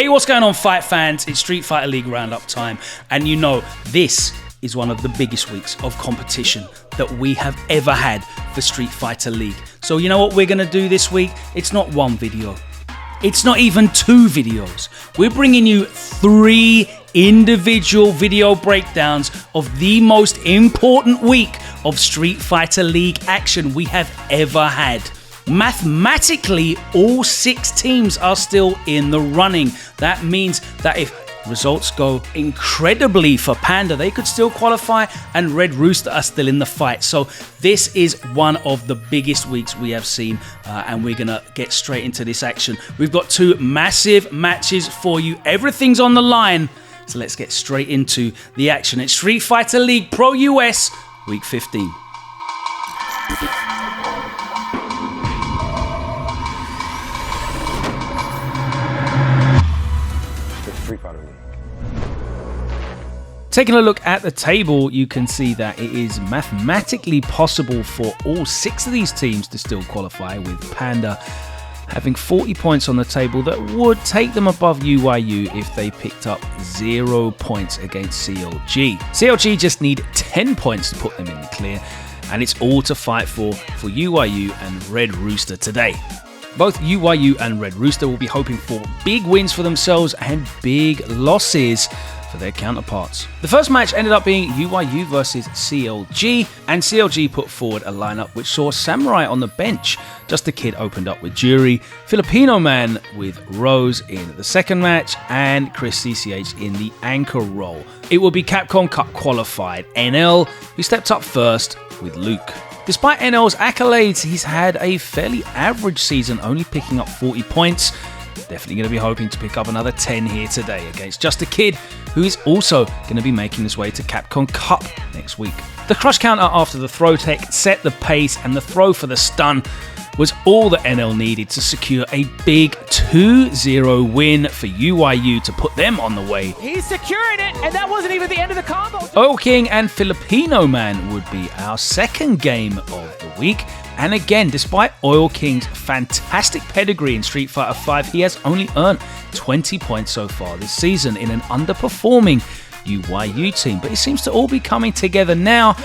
Hey, what's going on, fight fans? It's Street Fighter League Roundup time, and you know this is one of the biggest weeks of competition that we have ever had for Street Fighter League. So you know what we're gonna do this week? It's not one video. It's not even two videos. We're bringing you 3 individual video breakdowns of the most important week of Street Fighter League action we have ever had. Mathematically, all 6 teams are still in the running. That means that if results go incredibly for Panda, they could still qualify, and Red Rooster are still in the fight. So this is one of the biggest weeks we have seen, and we're gonna get straight into this action. We've got 2 massive matches for you. Everything's on the line, so let's get straight into the action. It's Street Fighter League Pro US Week 15. Taking a look at the table, you can see that it is mathematically possible for all 6 of these teams to still qualify, with Panda having 40 points on the table that would take them above UYU if they picked up 0 points against CLG. CLG just need 10 points to put them in the clear, and it's all to fight for UYU and Red Rooster today. Both UYU and Red Rooster will be hoping for big wins for themselves and big losses for their counterparts. The first match ended up being UYU versus CLG, and CLG put forward a lineup which saw Samurai on the bench. Just a Kid opened up with Jury, Filipino Man with Rose in the second match, and Chris CCH in the anchor role. It will be Capcom Cup qualified NL, who stepped up first with Luke. Despite NL's accolades, he's had a fairly average season, only picking up 40 points. Definitely going to be hoping to pick up another 10 here today against Just a Kid, who is also going to be making his way to Capcom Cup next week. The crush counter after the throw tech set the pace, and the throw for the stun was all that NL needed to secure a big 2-0 win for UYU to put them on the way. He's securing it, and that wasn't even the end of the combo. Oil King and Filipino Man would be our second game of the week. And again, despite Oil King's fantastic pedigree in Street Fighter V, he has only earned 20 points so far this season in an underperforming UYU team. But it seems to all be coming together now,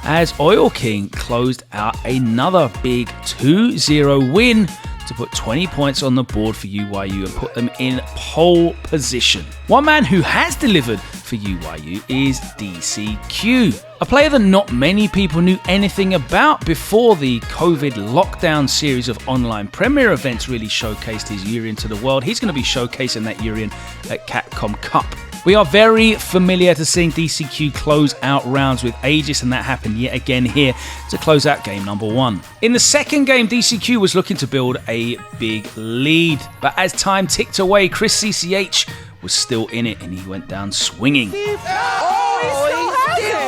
as Oil King closed out another big 2-0 win to put 20 points on the board for UYU and put them in pole position. One man who has delivered for UYU is DCQ, a player that not many people knew anything about before the COVID lockdown series of online premiere events really showcased his Urien to the world. He's going to be showcasing that Urien at Capcom Cup. We are very familiar to seeing DCQ close out rounds with Aegis, and that happened yet again here to close out game number 1. In the second game, DCQ was looking to build a big lead, but as time ticked away, Chris CCH was still in it, and he went down swinging. He still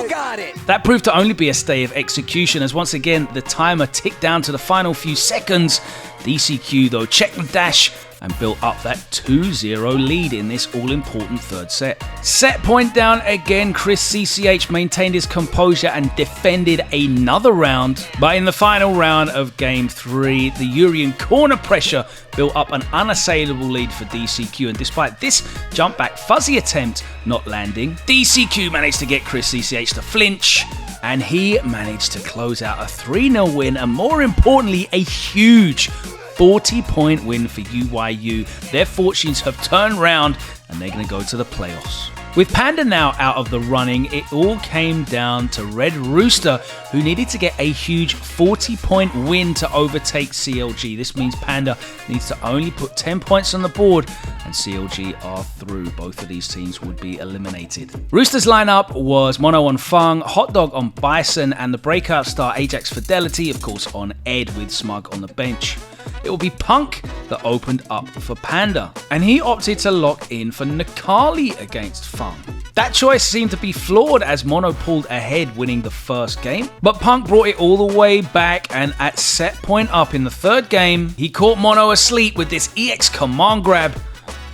got it. That proved to only be a stay of execution, as once again the timer ticked down to the final few seconds. DCQ though checked the dash and built up that 2-0 lead in this all-important third set. Set point down again, Chris CCH maintained his composure and defended another round, but in the final round of game 3, the Urien corner pressure built up an unassailable lead for DCQ, and despite this jump back fuzzy attempt not landing, DCQ managed to get Chris CCH to flinch, and he managed to close out a 3-0 win, and more importantly, a huge 40-point win for UYU. Their fortunes have turned round, and they're going to go to the playoffs. With Panda now out of the running, it all came down to Red Rooster, who needed to get a huge 40-point win to overtake CLG. This means Panda needs to only put 10 points on the board, and CLG are through. Both of these teams would be eliminated. Rooster's lineup was Mono on Fung, Hot Dog on Bison, and the breakout star Ajax Fidelity, of course, on Ed with Smug on the bench. It will be Punk that opened up for Panda, and he opted to lock in for Nakali against Fung. That choice seemed to be flawed, as Mono pulled ahead winning the first game, but Punk brought it all the way back, and at set point up in the third game, he caught Mono asleep with this EX command grab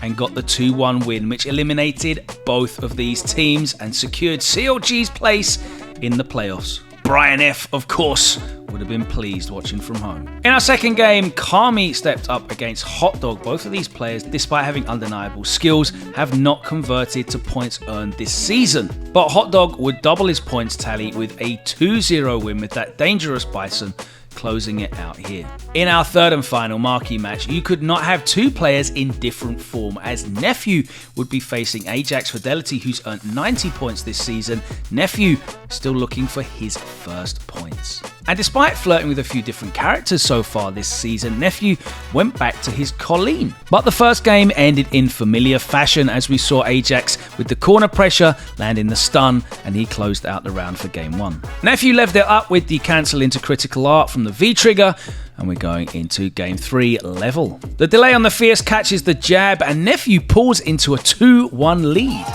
and got the 2-1 win, which eliminated both of these teams and secured CLG's place in the playoffs. Brian F, of course, would have been pleased watching from home. In our second game, Kami stepped up against Hot Dog. Both of these players, despite having undeniable skills, have not converted to points earned this season. But Hot Dog would double his points tally with a 2-0 win with that dangerous Bison, closing it out here. In our third and final marquee match, you could not have two players in different form, as Nephew would be facing Ajax Fidelity, who's earned 90 points this season. Nephew still looking for his first points. And despite flirting with a few different characters so far this season, Nephew went back to his Colleen. But the first game ended in familiar fashion, as we saw Ajax with the corner pressure landing the stun, and he closed out the round for game 1. Nephew levelled it up with the cancel into critical art from the V-trigger, and we're going into game 3 level. The delay on the Fierce catches the jab, and Nephew pulls into a 2-1 lead.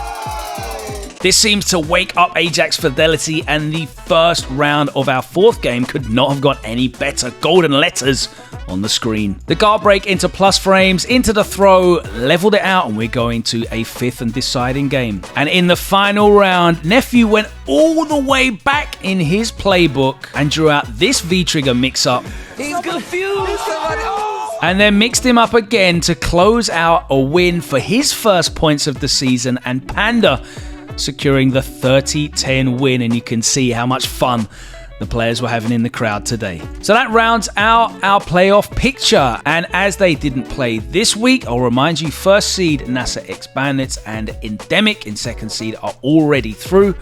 This seems to wake up Ajax Fidelity, and the first round of our fourth game could not have got any better. Golden letters on the screen. The guard break into plus frames, into the throw, leveled it out, and we're going to a fifth and deciding game. And in the final round, Nephew went all the way back in his playbook and drew out this V-trigger mix-up. He's confused. And then mixed him up again to close out a win for his first points of the season, and Panda securing the 30-10 win, and you can see how much fun the players were having in the crowd today. So that rounds out our playoff picture, and as they didn't play this week, I'll remind you, first seed NASA X Bandits and Endemic in second seed are already through.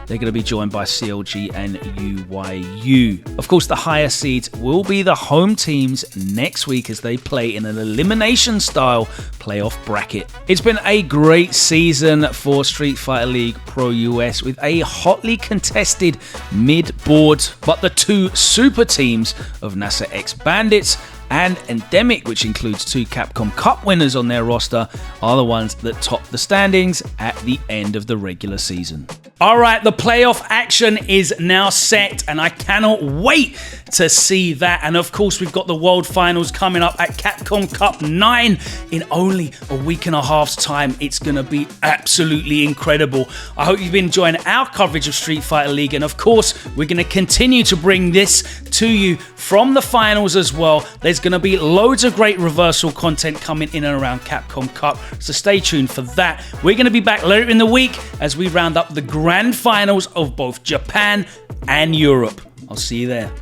They're going to be joined by CLG and UYU. Of course, the higher seeds will be the home teams next week as they play in an elimination-style playoff bracket. It's been a great season for Street Fighter League Pro US with a hotly contested mid-board, but the two super teams of NASA X Bandits and Endemic, which includes 2 Capcom Cup winners on their roster, are the ones that top the standings at the end of the regular season. Alright, the playoff action is now set, and I cannot wait to see that. And of course, we've got the World Finals coming up at Capcom Cup 9 in only a week and a half's time. It's going to be absolutely incredible. I hope you've been enjoying our coverage of Street Fighter League, and of course, we're going to continue to bring this to you from the finals as well. There's going to be loads of great reversal content coming in and around Capcom Cup, so stay tuned for that. We're going to be back later in the week as we round up the grand finals of both Japan and Europe. I'll see you there.